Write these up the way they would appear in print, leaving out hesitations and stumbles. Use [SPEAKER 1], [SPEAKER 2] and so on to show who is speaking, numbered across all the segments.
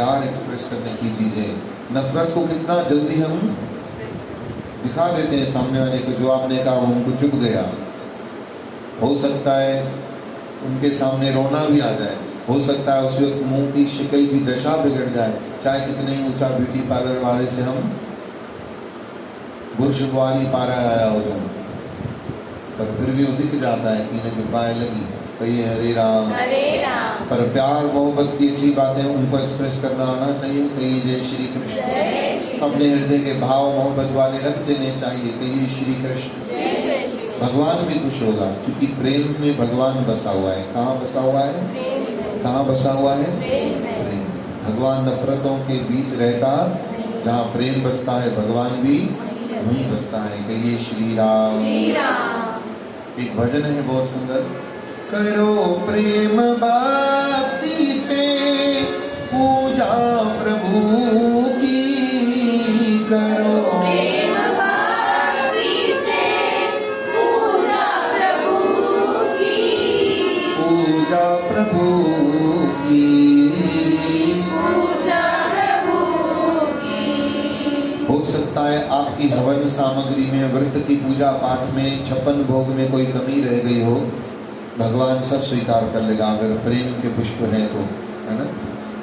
[SPEAKER 1] प्यार एक्सप्रेस करने की चीज़ है। नफरत को कितना जल्दी हम दिखा देते हैं सामने वाले को, जो आपने कहा वो उनको चुभ गया। हो सकता है उनके सामने रोना भी आ जाए, हो सकता है उस वक्त मुंह की शक्ल की दशा बिगड़ जाए, चाहे कितने ही ऊंचा ब्यूटी पार्लर वाले से हम बुरशुबारी पारा आया हो जाए, पर फिर भी वो दिख जाता है कि न कृपाएं लगी। कहिए हरे राम। पर प्यार मोहब्बत की अच्छी बातें उनको एक्सप्रेस करना आना चाहिए। कहिए जय श्री कृष्ण। अपने हृदय के भाव मोहब्बत वाले रख देने चाहिए। कहिए श्री कृष्ण। भगवान भी खुश होगा, क्योंकि प्रेम में भगवान बसा हुआ है। कहाँ बसा हुआ है? कहाँ बसा हुआ है? प्रेम। भगवान नफरतों के बीच रहता, जहाँ प्रेम बसता है भगवान भी वहीं बसता है। कहिए श्री राम। एक भजन है बहुत सुंदर। करो प्रेम भक्ति से पूजा प्रभु की, करो
[SPEAKER 2] प्रेम भक्ति से पूजा प्रभु की,
[SPEAKER 1] पूजा प्रभु की,
[SPEAKER 2] पूजा प्रभु की।
[SPEAKER 1] हो सकता है आपकी हवन सामग्री में, व्रत की पूजा पाठ में, 56 भोग में कोई कमी रह गई हो, भगवान सब स्वीकार कर लेगा अगर प्रेम के पुष्प हैं तो, है ना।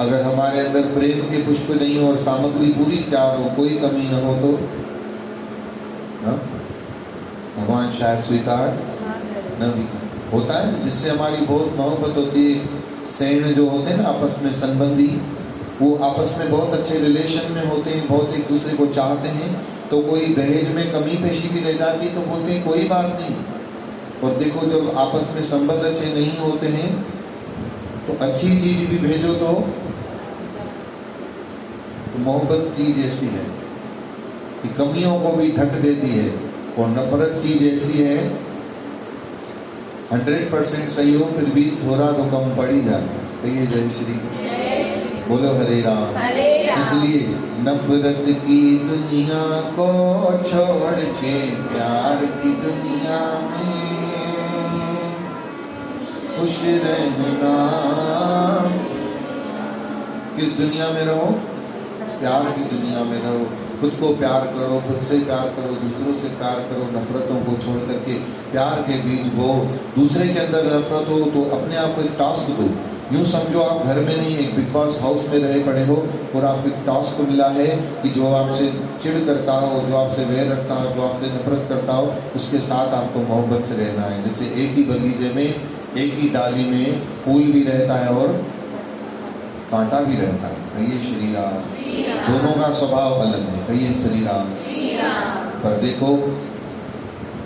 [SPEAKER 1] अगर हमारे अंदर प्रेम के पुष्प नहीं हो और सामग्री पूरी तैयार हो, कोई कमी न हो, तो भगवान शायद स्वीकार न भी कर। होता है ना, जिससे हमारी बहुत मोहब्बत होती है, सैन जो होते हैं ना आपस में संबंधी, वो आपस में बहुत अच्छे रिलेशन में होते हैं, बहुत एक दूसरे को चाहते हैं, तो कोई दहेज में कमी पेशी भी रह जाती है तो बोलते हैं कोई बात नहीं। और देखो जब आपस में संबंध अच्छे नहीं होते हैं तो अच्छी चीज भी भेजो तो मोहब्बत चीज ऐसी है कि कमियों को भी ढक देती है, और नफरत चीज ऐसी है 100% सही हो फिर भी थोड़ा तो कम पड़ ही जाता है। कहिए जय श्री कृष्ण। बोलो हरे राम। इसलिए नफरत की दुनिया को छोड़ के प्यार की दुनिया में खुश रहना। किस दुनिया में रहो? प्यार की दुनिया में रहो। खुद को प्यार करो, खुद से प्यार करो, दूसरों से प्यार करो। नफरतों को छोड़ करके प्यार के बीज बो। दूसरे के अंदर नफरत हो तो अपने आप को एक टास्क दो। यूँ समझो आप घर में नहीं, एक बिग बॉस हाउस में रहे पड़े हो और आपको एक टास्क मिला है कि जो आपसे चिढ़ करता हो, जो आपसे वैर रखता हो, जो आपसे नफरत करता हो, उसके साथ आपको मोहब्बत से रहना है। जैसे एक ही बगीचे में, एक ही डाली में फूल भी रहता है और कांटा भी रहता है। कहिए श्री राम। दोनों का स्वभाव अलग है। कहिए श्री राम। पर देखो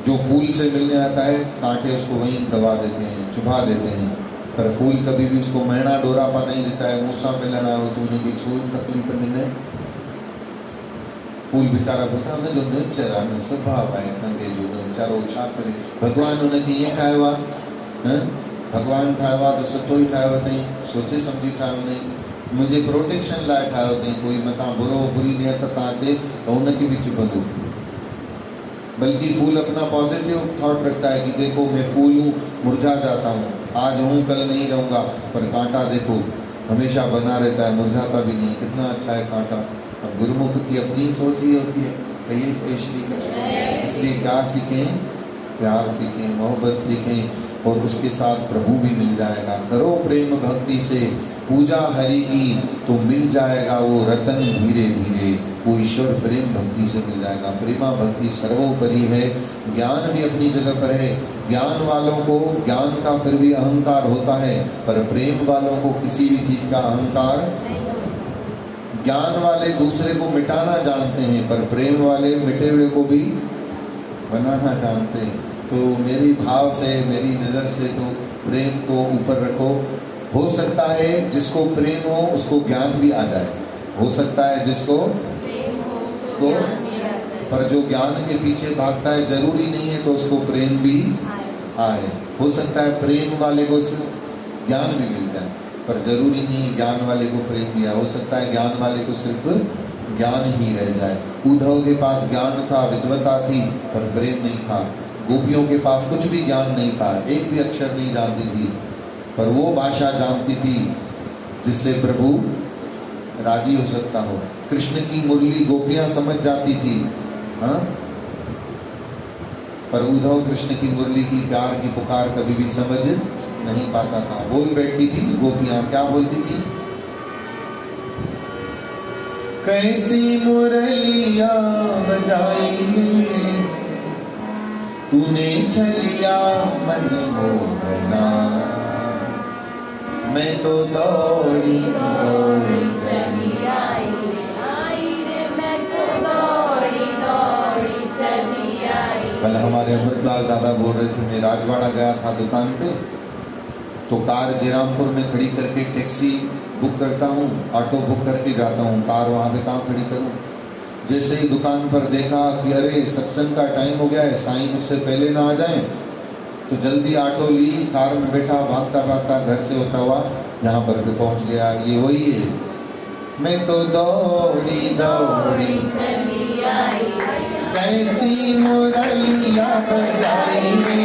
[SPEAKER 1] जो फूल से मिलने आता है, कांटे उसको वहीं दबा देते हैं, चुभा देते हैं, पर फूल कभी भी उसको महीना डोरापा नहीं देता है। मूसा मिलना हो तो उन्हें की छोड़ तकलीफ नहीं। फूल बेचारा बता हमने जो नेचर है स्वभाव है कंदे जो बेचारो छा करे। भगवान उन्हें ये ठाहियो आहे, भगवान ठाहियो आहे तो सुठो ई ठाहियो अथई, सोचे सम्झी ठाहियो नहीं। मुझे प्रोटेक्शन लाइ ठाहियो अथई। कोई मता बुरो बुरी नियत सां अचे तो उनखे भी चुभंदो। बल्कि फूल अपना पॉजिटिव थॉट रखता है कि देखो मैं फूल हूँ, मुरझा जाता हूँ, आज हूँ कल नहीं रहूँगा। पर कांटा देखो हमेशा बना रहता है, मुरझाता भी नहीं। कितना अच्छा है कांटा। अब गुरुमुख की अपनी सोच ही होती है। कहिए श्री कृष्ण। इसलिए क्या सीखें? प्यार सीखें, मोहब्बत सीखें, और उसके साथ प्रभु भी मिल जाएगा। करो प्रेम भक्ति से पूजा हरि की, तो मिल जाएगा वो रतन धीरे धीरे। वो ईश्वर प्रेम भक्ति से मिल जाएगा। प्रेमा भक्ति सर्वोपरि है। ज्ञान भी अपनी जगह पर है। ज्ञान वालों को ज्ञान का फिर भी अहंकार होता है, पर प्रेम वालों को किसी भी चीज़ का अहंकार। ज्ञान वाले दूसरे को मिटाना जानते हैं, पर प्रेम वाले मिटे हुए को भी बनाना जानते हैं। तो मेरी भाव से, मेरी नज़र से तो प्रेम को ऊपर रखो। हो सकता है जिसको प्रेम हो उसको ज्ञान भी आ जाए, हो सकता है जिसको उसको, पर जो ज्ञान के पीछे भागता है जरूरी नहीं है तो उसको प्रेम भी आए। हो सकता है प्रेम वाले को सिर्फ ज्ञान भी मिल जाए, पर जरूरी नहीं है ज्ञान वाले को प्रेम भी आए। हो सकता है ज्ञान वाले को सिर्फ ज्ञान ही रह जाए। उद्धव के पास ज्ञान था, विद्वता थी, पर प्रेम नहीं था। गोपियों के पास कुछ भी ज्ञान नहीं था, एक भी अक्षर नहीं जानती थी, पर वो भाषा जानती थी जिससे प्रभु राजी हो सकता हो। कृष्ण की मुरली गोपियां समझ जाती थी, हाँ, पर उद्धव कृष्ण की मुरली की प्यार की पुकार कभी भी समझ नहीं पाता था। बोल बैठती थी गोपियां, क्या बोलती थी? कैसी मुरलिया बजाई तूने छलिया मन मोहना, मैं तो दौड़ी दौड़ी चली
[SPEAKER 2] आई रे मैं तो दौड़ी चली आई।
[SPEAKER 1] कल हमारे अमृतलाल दादा बोल रहे थे, मैं राजवाड़ा गया था दुकान पे, तो कार जयरामपुर में खड़ी करके टैक्सी बुक करता हूँ, ऑटो बुक करके जाता हूँ, कार वहाँ पे कहाँ खड़ी करूँ। जैसे ही दुकान पर देखा कि अरे सत्संग का टाइम हो गया है, साईं मुझसे पहले ना आ जाएं, तो जल्दी ऑटो ली, कार में बैठा, भागता भागता घर से होता हुआ यहाँ पर भी पहुँच गया। ये वही है, मैं तो दौड़ी दौड़ी
[SPEAKER 2] चली आई।
[SPEAKER 1] कैसी मुरलिया बजाई रे,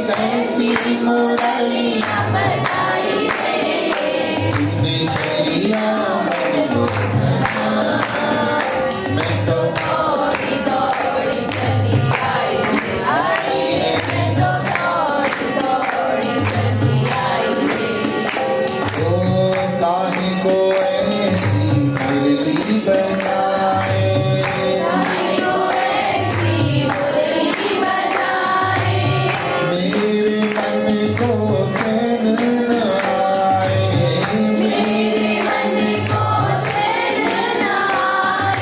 [SPEAKER 1] कैसी मुरलिया
[SPEAKER 2] बजाई रे
[SPEAKER 1] तूने छलिया मन मोहना, मैं तो
[SPEAKER 2] दौड़ी चली आई रे मैं तो दौड़ी चली आई रे।
[SPEAKER 1] ओ काहे को ऐसी मुरली बजाए, मेरे मन को चैन न आए,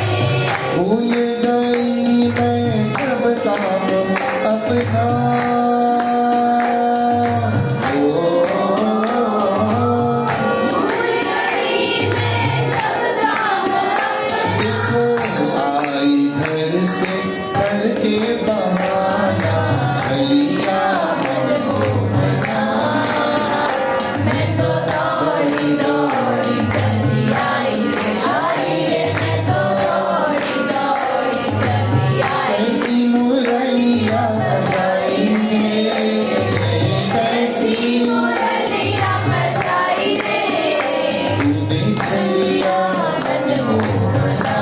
[SPEAKER 1] भूल गई मैं सब काम अपना। देखो आई घर से करके बहाना, छलिया मन मोहना,
[SPEAKER 2] मैं तो दौड़ी चली आई रे मैं तो दौड़ी चली आई।
[SPEAKER 1] कैसी मुरलिया बजाई रे, कैसी
[SPEAKER 2] मुरलिया बजाई रे
[SPEAKER 1] तूने छलिया
[SPEAKER 2] मन मोहना,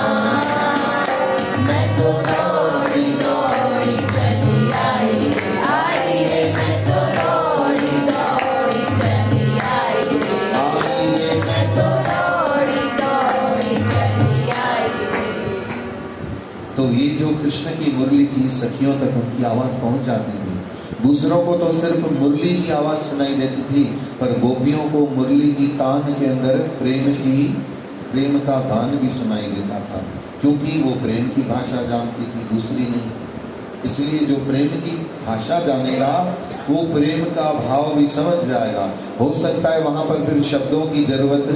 [SPEAKER 2] मैं तो दौड़ी चली आई रे मैं तो दौड़ी चली आई रे मैं तो दौड़ी चली आई रे।
[SPEAKER 1] तो ये जो कृष्ण की मुरली थी, सखियों तक उनकी आवाज पहुंच जाती थी। दूसरों को तो सिर्फ मुरली की आवाज सुनाई देती थी, पर गोपियों को मुरली की तान के अंदर प्रेम का गान भी सुनाई देता था, क्योंकि वो प्रेम की भाषा जानती थी, दूसरी नहीं। इसलिए जो प्रेम की भाषा जानेगा वो प्रेम का भाव भी समझ जाएगा। हो सकता है वहां पर फिर शब्दों की जरूरत,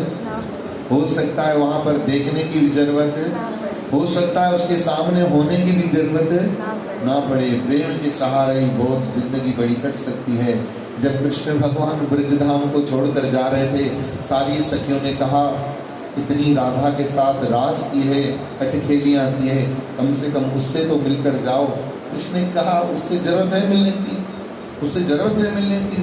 [SPEAKER 1] हो सकता है वहां पर देखने की भी जरूरत, हो सकता है उसके सामने होने की भी जरूरत ना पड़े। प्रेम के सहारे ही बहुत जिंदगी बड़ी कट सकती है। जब कृष्ण भगवान ब्रजधाम को छोड़कर जा रहे थे, सारी सखियों ने कहा इतनी राधा के साथ रास की है, अटखेलियां की है, कम से कम उससे तो मिलकर जाओ। कृष्ण ने कहा उससे जरूरत है मिलने की, उससे जरूरत है मिलने की।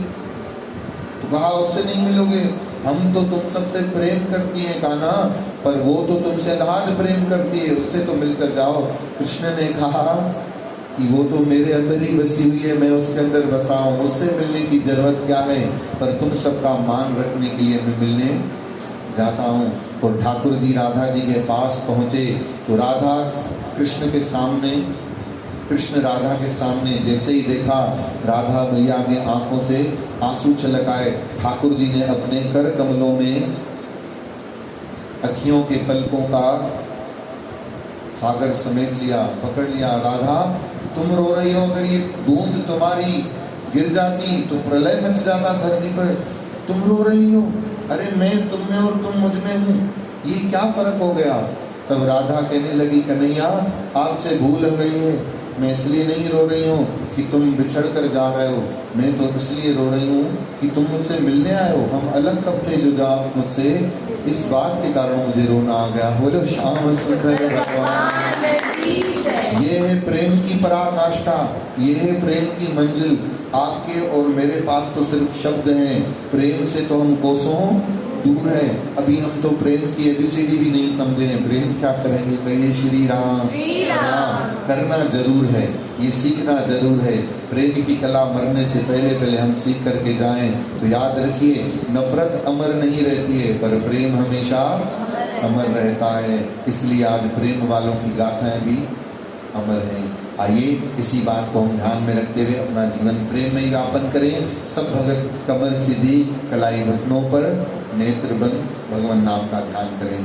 [SPEAKER 1] तो कहा उससे नहीं मिलोगे, हम तो तुम सबसे प्रेम करती हैं कान्हा, पर वो तो तुमसे अगाध प्रेम करती है, उससे तो मिलकर जाओ। कृष्ण ने कहा कि वो तो मेरे अंदर ही बसी हुई है, मैं उसके अंदर बसा हूँ, उससे मिलने की जरूरत क्या है, पर तुम सबका मान रखने के लिए मैं मिलने जाता हूँ। और ठाकुर जी राधा जी के पास पहुँचे तो राधा कृष्ण के सामने, कृष्ण राधा के सामने जैसे ही देखा, राधा मैया के आंखों से आंसू छलक आए। ठाकुर जी ने अपने कर कमलों में अखियों के पलकों का सागर समेट लिया, पकड़ लिया। राधा तुम रो रही हो, अगर ये बूंद तुम्हारी गिर जाती तो प्रलय मच जाता धरती पर, तुम रो रही हो, अरे मैं तुम में और तुम मुझ में हूँ, ये क्या फर्क हो गया। तब राधा कहने लगी कन्हैया आपसे भूल हो गई है, मैं इसलिए नहीं रो रही हूँ कि तुम बिछड़ कर जा रहे हो, मैं तो इसलिए रो रही हूँ कि तुम मुझसे मिलने आए हो। हम अलग कब थे जो जा मुझसे, इस बात के कारण मुझे रोना आ गया। बोलो श्याम सुंदर भगवान। ये है प्रेम की पराकाष्ठा, ये है प्रेम की मंजिल। आपके और मेरे पास तो सिर्फ शब्द हैं, प्रेम से तो हम कोसों दूर है। अभी हम तो प्रेम की ABCD भी नहीं समझे हैं, प्रेम क्या करेंगे? कहिए श्री राम।
[SPEAKER 2] श्री राम।
[SPEAKER 1] करना जरूर है, ये सीखना जरूर है। प्रेम की कला मरने से पहले हम सीख करके जाएं तो याद रखिए, नफरत अमर नहीं रहती है पर प्रेम हमेशा अमर रहता है। इसलिए आज प्रेम वालों की गाथाएं भी अमर हैं। आइए इसी बात को हम ध्यान में रखते हुए अपना जीवन प्रेम में यापन करें। सब भगत कमर सीधी कलाई घुटनों पर नेत्र बंद भगवान नाम का ध्यान करें।